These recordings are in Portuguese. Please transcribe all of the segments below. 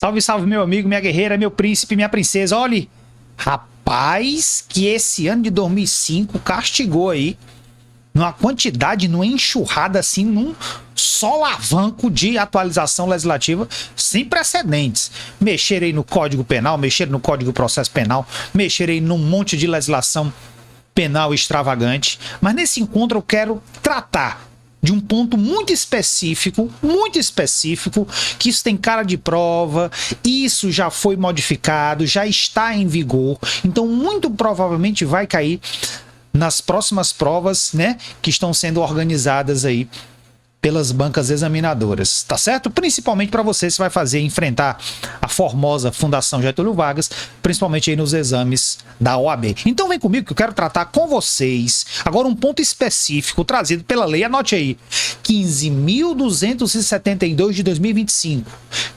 Salve, salve, meu amigo, minha guerreira, meu príncipe, minha princesa. Olhe, rapaz, que esse ano de 2005 castigou aí numa quantidade, numa enxurrada assim, num solavanco de atualização legislativa sem precedentes. Mexer aí no Código Penal, mexer no Código de Processo Penal, mexer aí num monte de legislação penal extravagante. Mas nesse encontro eu quero tratar de um ponto muito específico, que isso tem cara de prova, isso já foi modificado, já está em vigor, então muito provavelmente vai cair nas próximas provas, né, que estão sendo organizadas aí pelas bancas examinadoras, tá certo? Principalmente para você, se vai enfrentar a formosa Fundação Getúlio Vargas, principalmente aí nos exames da OAB. Então vem comigo que eu quero tratar com vocês agora um ponto específico trazido pela lei, anote aí, 15.272 de 2025,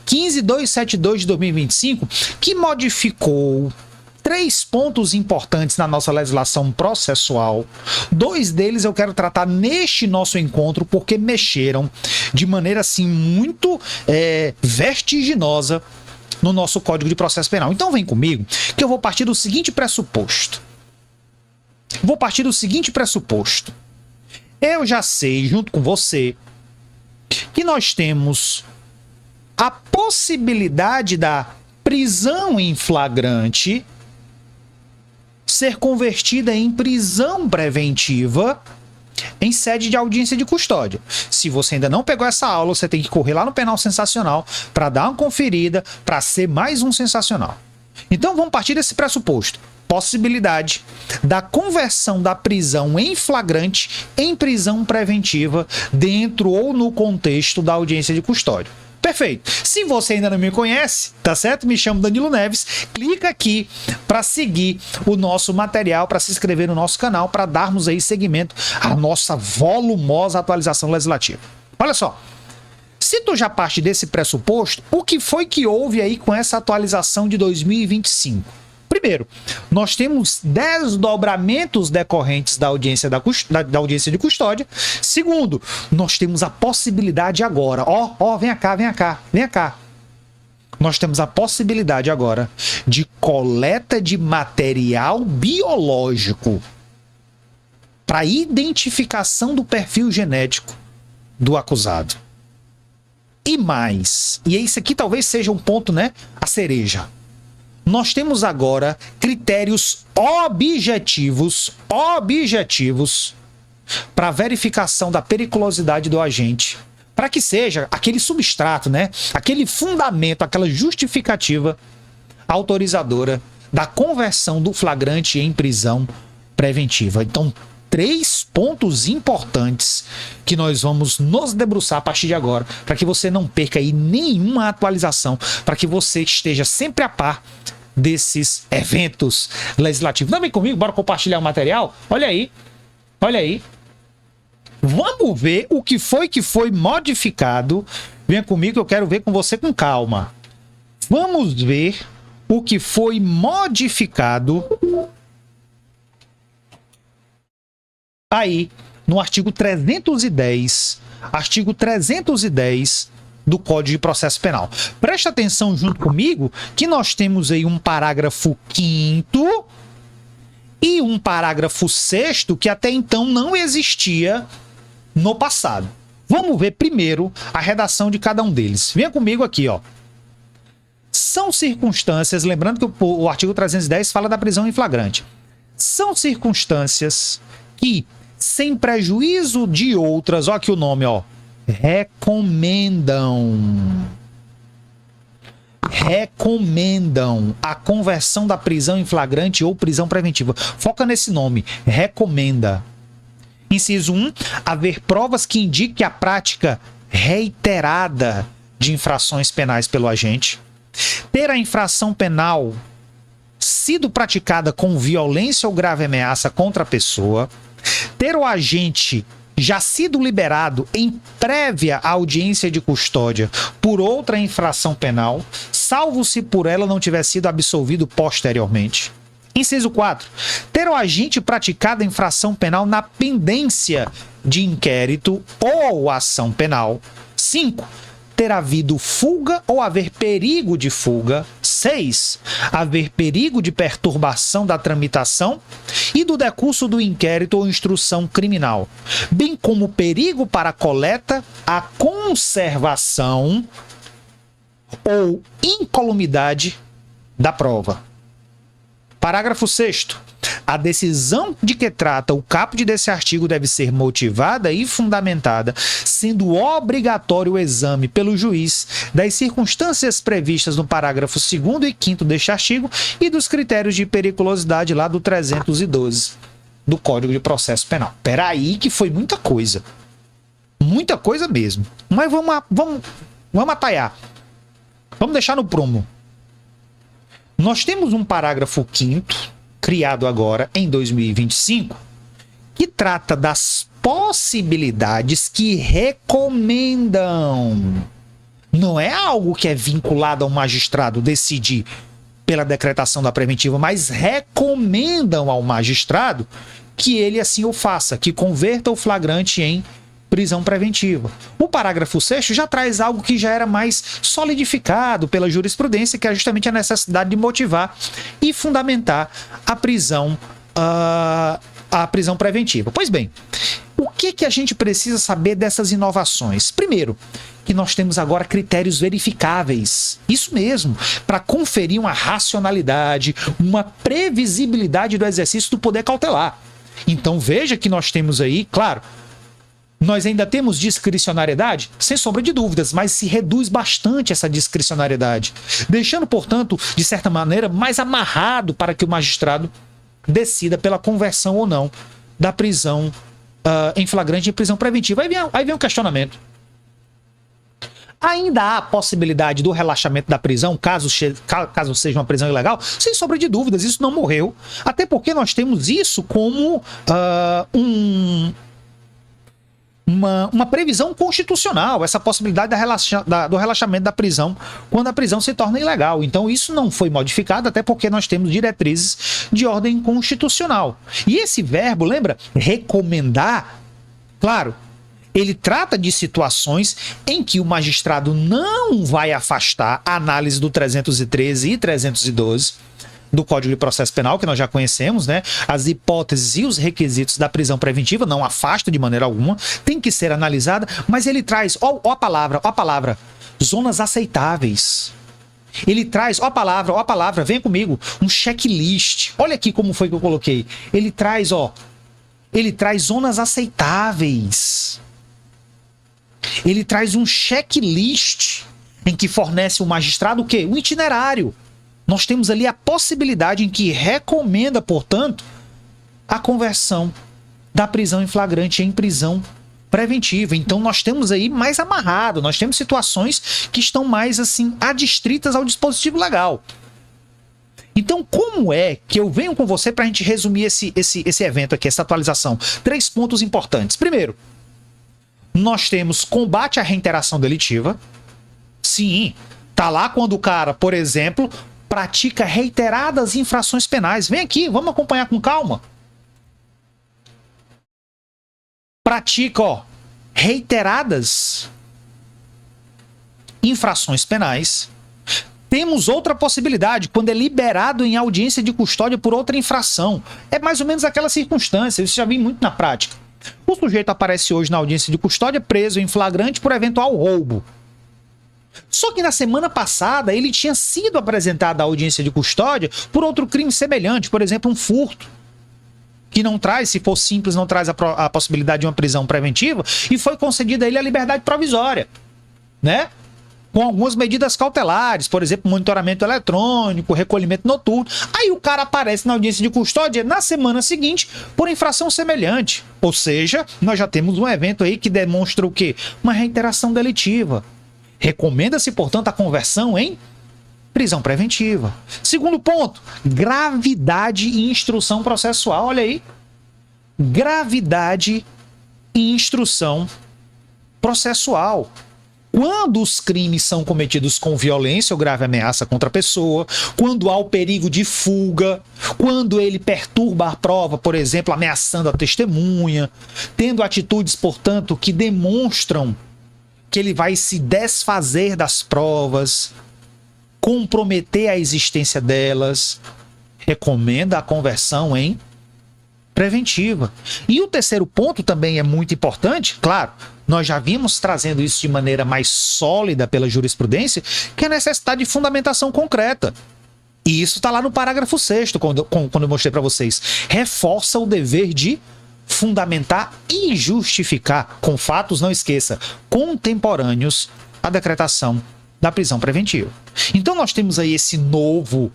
15.272 de 2025, que modificou 3 pontos importantes na nossa legislação processual. 2 deles eu quero tratar neste nosso encontro porque mexeram de maneira assim muito vertiginosa no nosso Código de Processo Penal. Então vem comigo que eu vou partir do seguinte pressuposto. Eu já sei, junto com você, que nós temos a possibilidade da prisão em flagrante ser convertida em prisão preventiva em sede de audiência de custódia. Se você ainda não pegou essa aula, você tem que correr lá no Penal Sensacional para dar uma conferida, para ser mais um sensacional. Então vamos partir desse pressuposto. Possibilidade da conversão da prisão em flagrante em prisão preventiva dentro ou no contexto da audiência de custódia. Perfeito. Se você ainda não me conhece, tá certo? Me chamo Danilo Neves. Clica aqui para seguir o nosso material, para se inscrever no nosso canal, para darmos aí seguimento à nossa volumosa atualização legislativa. Olha só. Se tu já parte desse pressuposto, o que foi que houve aí com essa atualização de 2025? Primeiro, nós temos desdobramentos decorrentes da audiência, da audiência de custódia. Segundo, nós temos a possibilidade agora, vem cá. Nós temos a possibilidade agora de coleta de material biológico para identificação do perfil genético do acusado. E mais, e isso aqui talvez seja um ponto, né, a cereja. Nós temos agora critérios objetivos para verificação da periculosidade do agente, para que seja aquele substrato, né, aquele fundamento, aquela justificativa autorizadora da conversão do flagrante em prisão preventiva. Então, 3 pontos importantes que nós vamos nos debruçar a partir de agora, para que você não perca aí nenhuma atualização, para que você esteja sempre a par desses eventos legislativos. Não vem comigo, bora compartilhar o material? Olha aí. Vamos ver o que foi modificado. Venha comigo que eu quero ver com você com calma. Vamos ver o que foi modificado aí no artigo 310 do Código de Processo Penal. Presta atenção junto comigo que nós temos aí um parágrafo 5º e um parágrafo 6º que até então não existia no passado. Vamos ver primeiro a redação de cada um deles. Venha comigo aqui, ó. São circunstâncias, lembrando que o artigo 310 fala da prisão em flagrante. São circunstâncias que, sem prejuízo de outras, ó aqui o nome, ó, recomendam a conversão da prisão em flagrante ou prisão preventiva. Foca nesse nome, recomenda. Inciso 1, haver provas que indiquem a prática reiterada de infrações penais pelo agente. Ter a infração penal sido praticada com violência ou grave ameaça contra a pessoa. Ter o agente já sido liberado em prévia audiência de custódia por outra infração penal, salvo se por ela não tiver sido absolvido posteriormente. Inciso 4. Ter o agente praticado a infração penal na pendência de inquérito ou ação penal. 5. ter havido fuga ou haver perigo de fuga. 6. Haver perigo de perturbação da tramitação e do decurso do inquérito ou instrução criminal, bem como perigo para a coleta, a conservação ou incolumidade da prova. Parágrafo 6º. A decisão de que trata o caput desse artigo deve ser motivada e fundamentada, sendo obrigatório o exame pelo juiz das circunstâncias previstas no parágrafo 2º e 5º deste artigo e dos critérios de periculosidade lá do 312 do Código de Processo Penal. Peraí que foi muita coisa. Muita coisa mesmo. Mas vamos atalhar. Vamos deixar no prumo. Nós temos um parágrafo 5º, criado agora em 2025, que trata das possibilidades que recomendam. Não é algo que é vinculado ao magistrado decidir pela decretação da preventiva, mas recomendam ao magistrado que ele assim o faça, que converta o flagrante em prisão preventiva. O parágrafo 6º já traz algo que já era mais solidificado pela jurisprudência, que é justamente a necessidade de motivar e fundamentar a prisão preventiva. Pois bem, o que a gente precisa saber dessas inovações? Primeiro, que nós temos agora critérios verificáveis. Isso mesmo, para conferir uma racionalidade, uma previsibilidade do exercício do poder cautelar. Então veja que nós temos aí, claro, nós ainda temos discricionariedade? Sem sombra de dúvidas, mas se reduz bastante essa discricionariedade, deixando, portanto, de certa maneira, mais amarrado para que o magistrado decida pela conversão ou não da prisão em flagrante em prisão preventiva. Aí vem um questionamento. Ainda há a possibilidade do relaxamento da prisão, caso seja uma prisão ilegal? Sem sombra de dúvidas, isso não morreu. Até porque nós temos isso como uma previsão constitucional, essa possibilidade do relaxamento da prisão quando a prisão se torna ilegal. Então isso não foi modificado, até porque nós temos diretrizes de ordem constitucional. E esse verbo, lembra? Recomendar, claro, ele trata de situações em que o magistrado não vai afastar a análise do 313 e 312 do Código de Processo Penal, que nós já conhecemos, né? As hipóteses e os requisitos da prisão preventiva não afasta de maneira alguma, tem que ser analisada, mas ele traz, ó a palavra, zonas aceitáveis. Ele traz, ó a palavra, vem comigo, um checklist. Olha aqui como foi que eu coloquei. Ele traz zonas aceitáveis. Ele traz um checklist em que fornece o magistrado o quê? Um itinerário. Nós temos ali a possibilidade em que recomenda, portanto, a conversão da prisão em flagrante em prisão preventiva. Então nós temos aí mais amarrado, nós temos situações que estão mais assim adstritas ao dispositivo legal. Então como é que eu venho com você para a gente resumir esse evento aqui, essa atualização? 3 pontos importantes. Primeiro, nós temos combate à reiteração delitiva. Sim, tá lá quando o cara, por exemplo, pratica reiteradas infrações penais. Vem aqui, vamos acompanhar com calma. Pratica, reiteradas infrações penais. Temos outra possibilidade, quando é liberado em audiência de custódia por outra infração. É mais ou menos aquela circunstância, isso já vem muito na prática. O sujeito aparece hoje na audiência de custódia preso em flagrante por eventual roubo. Só que na semana passada ele tinha sido apresentado à audiência de custódia por outro crime semelhante, por exemplo, um furto, que não traz, se for simples, não traz a possibilidade de uma prisão preventiva, e foi concedida a ele a liberdade provisória, né? Com algumas medidas cautelares, por exemplo, monitoramento eletrônico, recolhimento noturno. Aí o cara aparece na audiência de custódia na semana seguinte por infração semelhante. Ou seja, nós já temos um evento aí que demonstra o quê? Uma reiteração delitiva. Recomenda-se, portanto, a conversão em prisão preventiva. Segundo ponto, gravidade e instrução processual. Olha aí. Gravidade e instrução processual. Quando os crimes são cometidos com violência ou grave ameaça contra a pessoa, quando há o perigo de fuga, quando ele perturba a prova, por exemplo, ameaçando a testemunha, tendo atitudes, portanto, que demonstram que ele vai se desfazer das provas, comprometer a existência delas, recomenda a conversão em preventiva. E o terceiro ponto também é muito importante, claro, nós já vimos trazendo isso de maneira mais sólida pela jurisprudência, que é a necessidade de fundamentação concreta. E isso está lá no parágrafo 6º, quando eu mostrei para vocês. Reforça o dever de fundamentar e justificar com fatos, não esqueça, contemporâneos à decretação da prisão preventiva. Então nós temos aí esse novo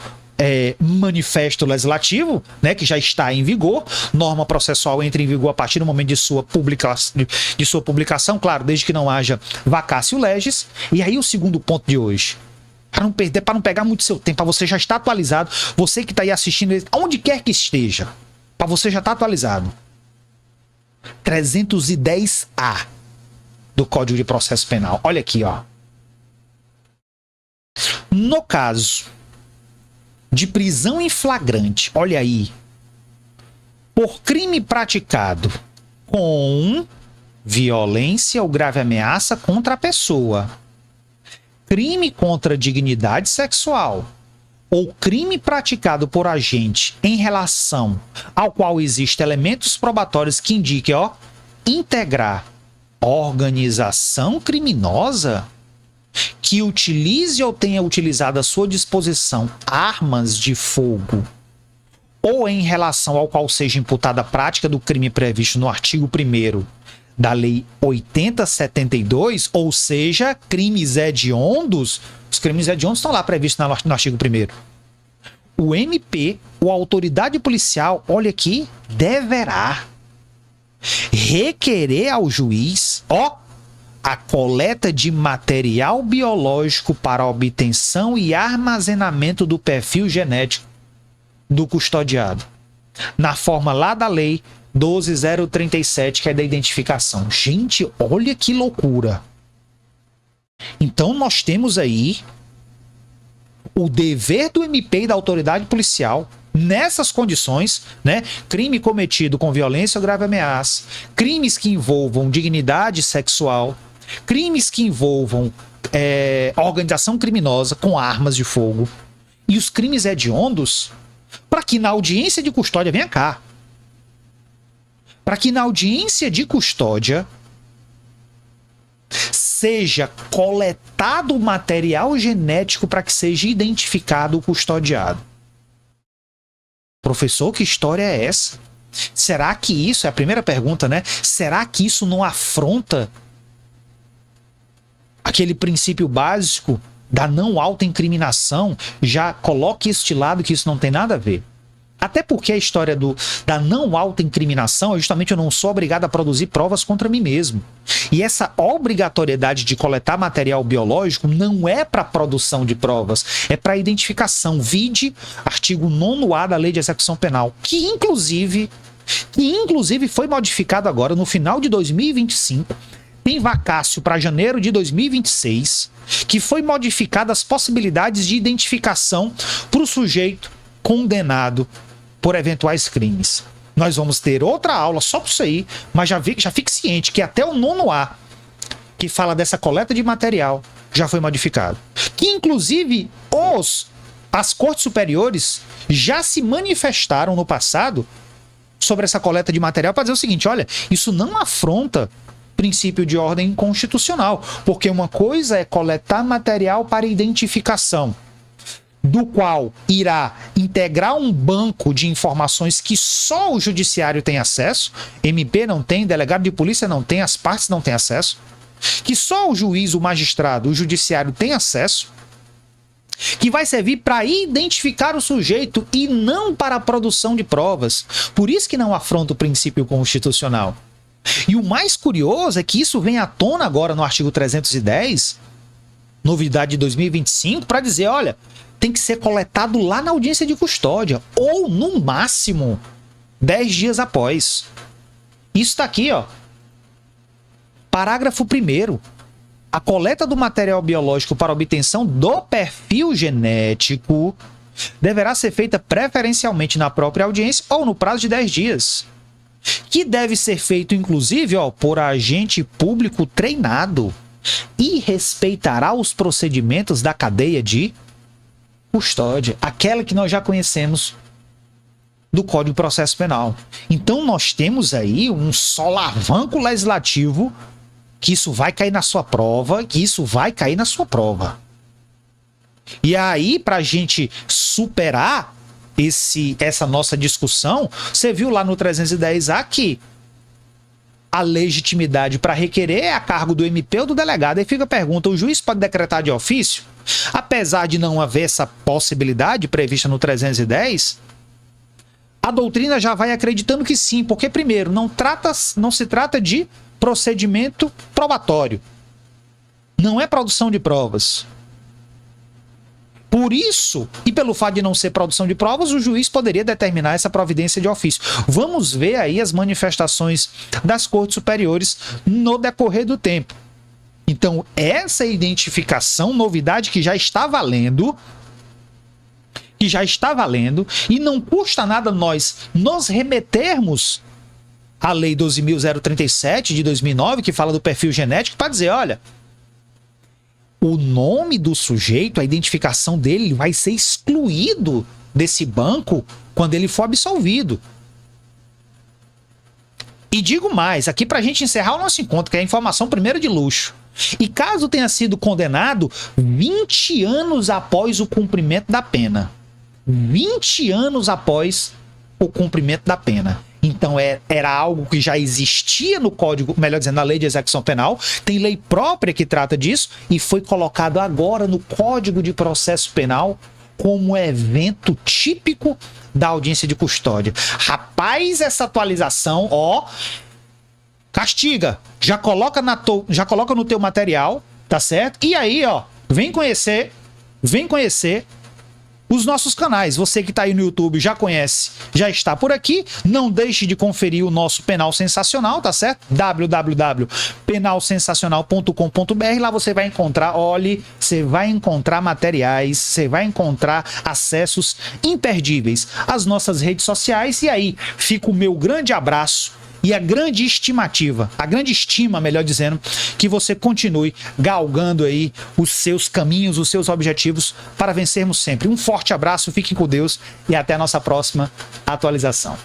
manifesto legislativo, né, que já está em vigor. Norma processual entra em vigor a partir do momento de sua publicação, claro, desde que não haja vacatio legis. E aí o segundo ponto de hoje, para não pegar muito seu tempo, para você já estar atualizado, você que está aí assistindo, onde quer que esteja, para você já estar atualizado. 310A do Código de Processo Penal. Olha aqui, ó. No caso de prisão em flagrante, olha aí, por crime praticado com violência ou grave ameaça contra a pessoa, crime contra a dignidade sexual ou crime praticado por agente em relação ao qual existem elementos probatórios que indiquem, ó, integrar organização criminosa que utilize ou tenha utilizado à sua disposição armas de fogo ou em relação ao qual seja imputada a prática do crime previsto no artigo 1º da Lei 8072, ou seja, crimes hediondos. Os crimes hediondos estão lá previstos no artigo 1º. O MP, ou a autoridade policial, olha aqui, deverá requerer ao juiz, ó, a coleta de material biológico para obtenção e armazenamento do perfil genético do custodiado, na forma lá da Lei 12.037, que é da identificação. Gente, olha que loucura! Então nós temos aí o dever do MP e da autoridade policial nessas condições, né? Crime cometido com violência ou grave ameaça, crimes que envolvam dignidade sexual, crimes que envolvam organização criminosa com armas de fogo e os crimes hediondos, para que na audiência de custódia, venha cá, para que na audiência de custódia seja coletado material genético para que seja identificado o custodiado. Professor, que história é essa? Será que isso, é a primeira pergunta, né? Será que isso não afronta aquele princípio básico da não autoincriminação? Já coloque este lado que isso não tem nada a ver. Até porque a história da não autoincriminação é justamente eu não sou obrigado a produzir provas contra mim mesmo. E essa obrigatoriedade de coletar material biológico não é para produção de provas, é para identificação. Vide artigo 9º da Lei de Execução Penal, que inclusive foi modificado agora no final de 2025, tem vacácio para janeiro de 2026, que foi modificada as possibilidades de identificação para o sujeito condenado por eventuais crimes. Nós vamos ter outra aula só por isso aí, mas já fique ciente que até o 9º, que fala dessa coleta de material, já foi modificado. Que inclusive as cortes superiores já se manifestaram no passado sobre essa coleta de material para dizer o seguinte: olha, isso não afronta princípio de ordem constitucional, porque uma coisa é coletar material para identificação, do qual irá integrar um banco de informações que só o judiciário tem acesso, MP não tem, delegado de polícia não tem, as partes não têm acesso, que só o juiz, o magistrado, o judiciário tem acesso, que vai servir para identificar o sujeito e não para a produção de provas. Por isso que não afronta o princípio constitucional. E o mais curioso é que isso vem à tona agora no artigo 310, novidade de 2025, para dizer, olha, tem que ser coletado lá na audiência de custódia, ou no máximo 10 dias após. Isso está aqui, ó. Parágrafo 1º. A coleta do material biológico para obtenção do perfil genético deverá ser feita preferencialmente na própria audiência ou no prazo de 10 dias. Que deve ser feito, inclusive, ó, por agente público treinado. e respeitará os procedimentos da cadeia de custódia, aquela que nós já conhecemos do Código de Processo Penal. Então nós temos aí um solavanco legislativo que isso vai cair na sua prova, E aí, para a gente superar essa nossa discussão, você viu lá no 310A que a legitimidade para requerer é a cargo do MP ou do delegado. Aí fica a pergunta, o juiz pode decretar de ofício? Apesar de não haver essa possibilidade prevista no 310, a doutrina já vai acreditando que sim, porque primeiro, não se trata de procedimento probatório. Não é produção de provas. Por isso, e pelo fato de não ser produção de provas, o juiz poderia determinar essa providência de ofício. Vamos ver aí as manifestações das cortes superiores no decorrer do tempo. Então, essa identificação, novidade que já está valendo, e não custa nada nós nos remetermos à Lei 12.037 de 2009, que fala do perfil genético, para dizer, olha, o nome do sujeito, a identificação dele vai ser excluído desse banco quando ele for absolvido. E digo mais, aqui para a gente encerrar o nosso encontro, que é a informação primeira de luxo. E caso tenha sido condenado 20 anos após o cumprimento da pena. 20 anos após o cumprimento da pena. Então era algo que já existia no Código, melhor dizendo, na Lei de Execução Penal, tem lei própria que trata disso e foi colocado agora no Código de Processo Penal como evento típico da audiência de custódia. Rapaz, essa atualização, castiga, já coloca no teu material, tá certo? E aí, vem conhecer os nossos canais. Você que está aí no YouTube já conhece, já está por aqui. Não deixe de conferir o nosso Penal Sensacional, tá certo? www.penalsensacional.com.br. Lá você vai encontrar, você vai encontrar materiais, você vai encontrar acessos imperdíveis às nossas redes sociais. E aí fica o meu grande abraço e a grande estima, melhor dizendo, que você continue galgando aí os seus caminhos, os seus objetivos para vencermos sempre. Um forte abraço, fiquem com Deus e até a nossa próxima atualização.